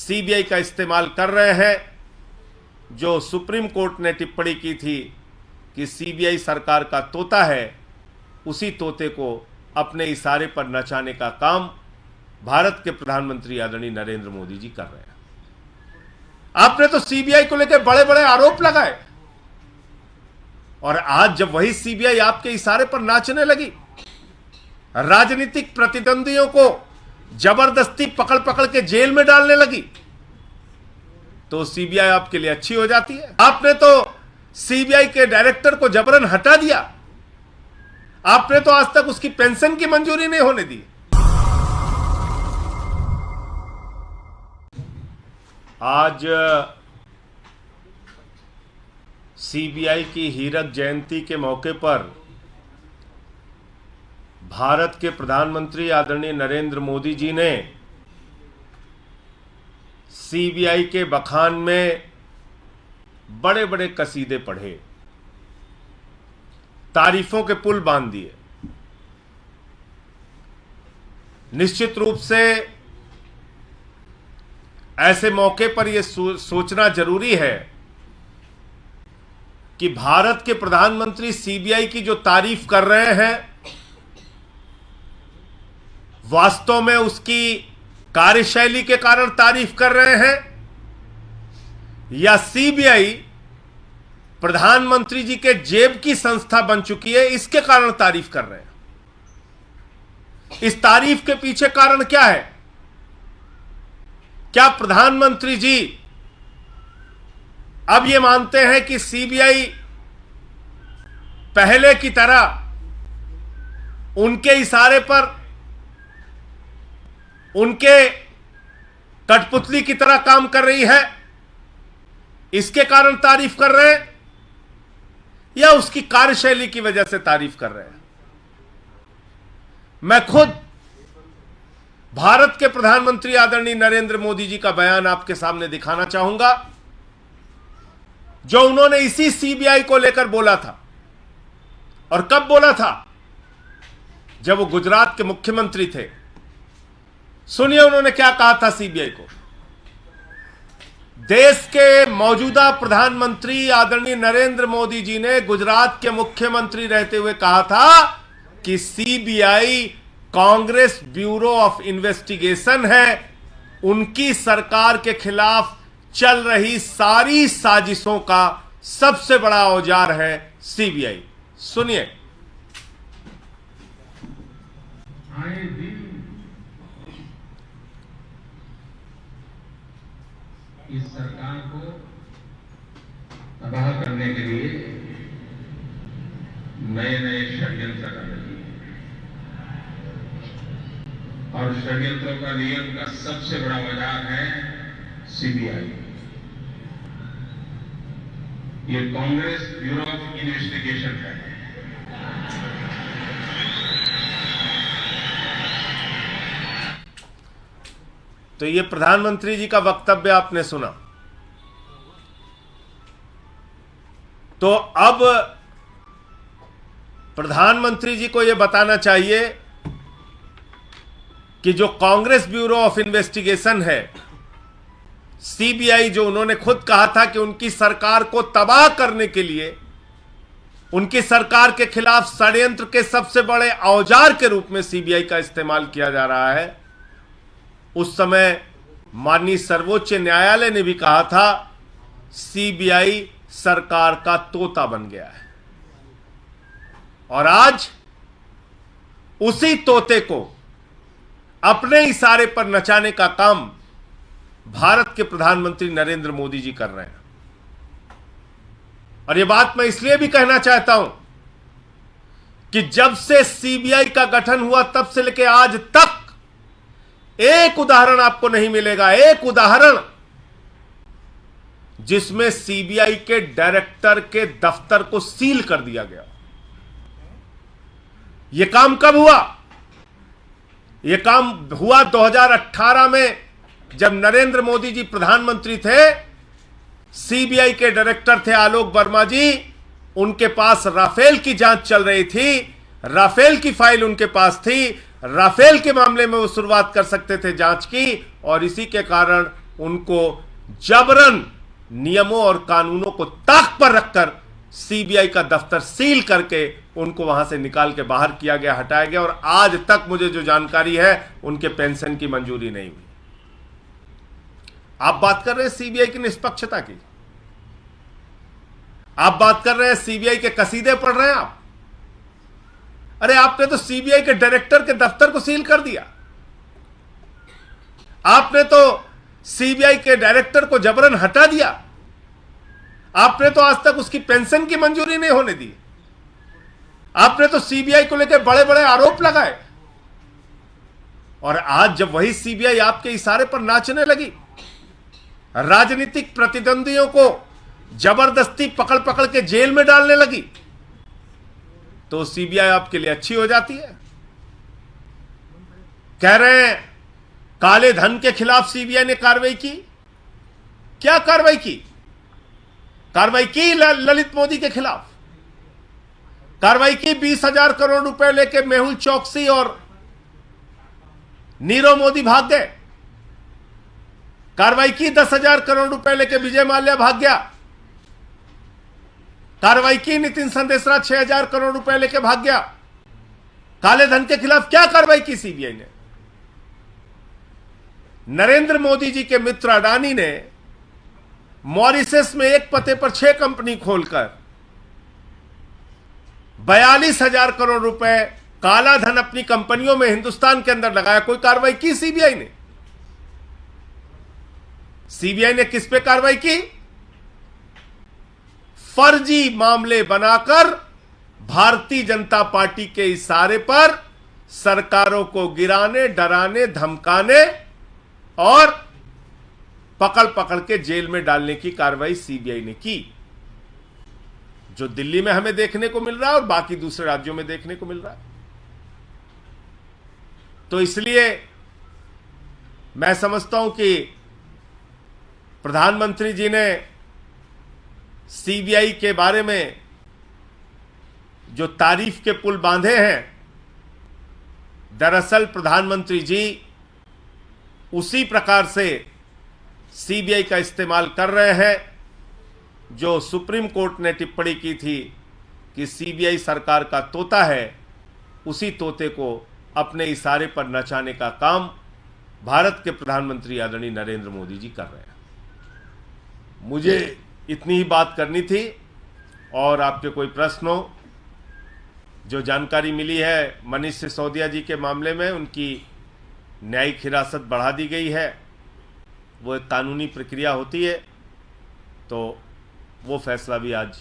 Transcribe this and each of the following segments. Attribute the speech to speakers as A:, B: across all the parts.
A: CBI का इस्तेमाल कर रहे हैं। जो सुप्रीम कोर्ट ने टिप्पणी की थी कि सीबीआई सरकार का तोता है, उसी तोते को अपने इशारे पर नचाने का काम भारत के प्रधानमंत्री आदरणीय नरेंद्र मोदी जी कर रहे हैं। आपने तो सीबीआई को लेकर बड़े बड़े आरोप लगाए और आज जब वही सीबीआई आपके इशारे पर नाचने लगी, राजनीतिक प्रतिद्वंदियों को जबरदस्ती पकड़ पकड़ के जेल में डालने लगी, तो सीबीआई आपके लिए अच्छी हो जाती है। आपने तो सीबीआई के डायरेक्टर को जबरन हटा दिया। आपने तो आज तक उसकी पेंशन की मंजूरी नहीं होने दी। आज सीबीआई की हीरक जयंती के मौके पर भारत के प्रधानमंत्री आदरणीय नरेंद्र मोदी जी ने सीबीआई के बखान में बड़े बड़े कसीदे पढ़े, तारीफों के पुल बांध दिए। निश्चित रूप से ऐसे मौके पर यह सोचना जरूरी है कि भारत के प्रधानमंत्री सीबीआई की जो तारीफ कर रहे हैं, वास्तव में उसकी कार्यशैली के कारण तारीफ कर रहे हैं या सीबीआई प्रधानमंत्री जी के जेब की संस्था बन चुकी है, इसके कारण तारीफ कर रहे हैं। इस तारीफ के पीछे कारण क्या है? क्या प्रधानमंत्री जी अब यह मानते हैं कि सीबीआई पहले की तरह उनके इशारे पर, उनके कठपुतली की तरह काम कर रही है, इसके कारण तारीफ कर रहे हैं या उसकी कार्यशैली की वजह से तारीफ कर रहे हैं? मैं खुद भारत के प्रधानमंत्री आदरणीय नरेंद्र मोदी जी का बयान आपके सामने दिखाना चाहूंगा, जो उन्होंने इसी सीबीआई को लेकर बोला था। और कब बोला था? जब वो गुजरात के मुख्यमंत्री थे। सुनिए उन्होंने क्या कहा था सीबीआई को। देश के मौजूदा प्रधानमंत्री आदरणीय नरेंद्र मोदी जी ने गुजरात के मुख्यमंत्री रहते हुए कहा था कि CBI Congress bureau of investigation है, उनकी सरकार के खिलाफ चल रही सारी साजिशों का सबसे बड़ा औजार है सीबीआई। सुनिए।
B: इस सरकार को तबाह करने के लिए नए नए षड्यंत्र कर रही है और षड्यंत्रों का नियम का सबसे बड़ा बाजार है सीबीआई। ये कांग्रेस ब्यूरो ऑफ इन्वेस्टिगेशन है।
A: तो ये प्रधानमंत्री जी का वक्तव्य आपने सुना। तो अब प्रधानमंत्री जी को यह बताना चाहिए कि जो कांग्रेस ब्यूरो ऑफ इन्वेस्टिगेशन है, सीबीआई, जो उन्होंने खुद कहा था कि उनकी सरकार को तबाह करने के लिए, उनकी सरकार के खिलाफ षड्यंत्र के सबसे बड़े औजार के रूप में सीबीआई का इस्तेमाल किया जा रहा है, उस समय माननीय सर्वोच्च न्यायालय ने भी कहा था सीबीआई सरकार का तोता बन गया है। और आज उसी तोते को अपने इशारे पर नचाने का काम भारत के प्रधानमंत्री नरेंद्र मोदी जी कर रहे हैं। और यह बात मैं इसलिए भी कहना चाहता हूं कि जब से सीबीआई का गठन हुआ तब से लेकर आज तक एक उदाहरण आपको नहीं मिलेगा, एक उदाहरण जिसमें सीबीआई के डायरेक्टर के दफ्तर को सील कर दिया गया। यह काम कब हुआ? यह काम हुआ 2018 में, जब नरेंद्र मोदी जी प्रधानमंत्री थे। सीबीआई के डायरेक्टर थे आलोक वर्मा जी, उनके पास राफेल की जांच चल रही थी, राफेल की फाइल उनके पास थी, राफेल के मामले में वो शुरुआत कर सकते थे जांच की, और इसी के कारण उनको जबरन नियमों और कानूनों को ताक पर रखकर सीबीआई का दफ्तर सील करके उनको वहां से निकाल के बाहर किया गया, हटाया गया। और आज तक मुझे जो जानकारी है उनके पेंशन की मंजूरी नहीं हुई। आप बात कर रहे हैं सीबीआई की निष्पक्षता की, आप बात कर रहे हैं सीबीआई के कसीदे पढ़ रहे हैं आप। अरे आपने तो सीबीआई के डायरेक्टर के दफ्तर को सील कर दिया, आपने तो सीबीआई के डायरेक्टर को जबरन हटा दिया, आपने तो आज तक उसकी पेंशन की मंजूरी नहीं होने दी, आपने तो सीबीआई को लेकर बड़े बड़े आरोप लगाए। और आज जब वही सीबीआई आपके इशारे पर नाचने लगी, राजनीतिक प्रतिद्वंदियों को जबरदस्ती पकड़ पकड़ के जेल में डालने लगी, तो सीबीआई आपके लिए अच्छी हो जाती है। कह रहे हैं काले धन के खिलाफ सीबीआई ने कार्रवाई की। क्या कार्रवाई की? कार्रवाई की ललित मोदी के खिलाफ, कार्रवाई की 20,000 करोड़ रुपए लेके मेहुल चौकसी और नीरव मोदी भाग गए, कार्रवाई की 10,000 करोड़ रुपए लेके विजय माल्या भाग गया, कार्रवाई की नितिन संदेशरा 6,000 करोड़ रुपए लेके भाग गया। काले धन के खिलाफ क्या कार्रवाई की सीबीआई ने? नरेंद्र मोदी जी के मित्र अडानी ने मॉरिशस में एक पते पर 6 कंपनी खोलकर 42,000 करोड़ रुपए काला धन अपनी कंपनियों में हिंदुस्तान के अंदर लगाया। कोई कार्रवाई की सीबीआई ने? सीबीआई ने किस पे कार्रवाई की? फर्जी मामले बनाकर भारतीय जनता पार्टी के इशारे पर सरकारों को गिराने, डराने, धमकाने और पकड़ पकड़ के जेल में डालने की कार्रवाई सीबीआई ने की, जो दिल्ली में हमें देखने को मिल रहा है और बाकी दूसरे राज्यों में देखने को मिल रहा है। तो इसलिए मैं समझता हूं कि प्रधानमंत्री जी ने सीबीआई के बारे में जो तारीफ के पुल बांधे हैं, दरअसल प्रधानमंत्री जी उसी प्रकार से सीबीआई का इस्तेमाल कर रहे हैं जो सुप्रीम कोर्ट ने टिप्पणी की थी कि सीबीआई सरकार का तोता है। उसी तोते को अपने इशारे पर नचाने का काम भारत के प्रधानमंत्री आदरणीय नरेंद्र मोदी जी कर रहे हैं। मुझे इतनी ही बात करनी थी, और आपके कोई प्रश्न हो? जो जानकारी मिली है मनीष सिसोदिया जी के मामले में, उनकी न्यायिक हिरासत बढ़ा दी गई है। वो एक कानूनी प्रक्रिया होती है, तो वो फैसला भी आज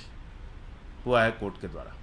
A: हुआ है कोर्ट के द्वारा।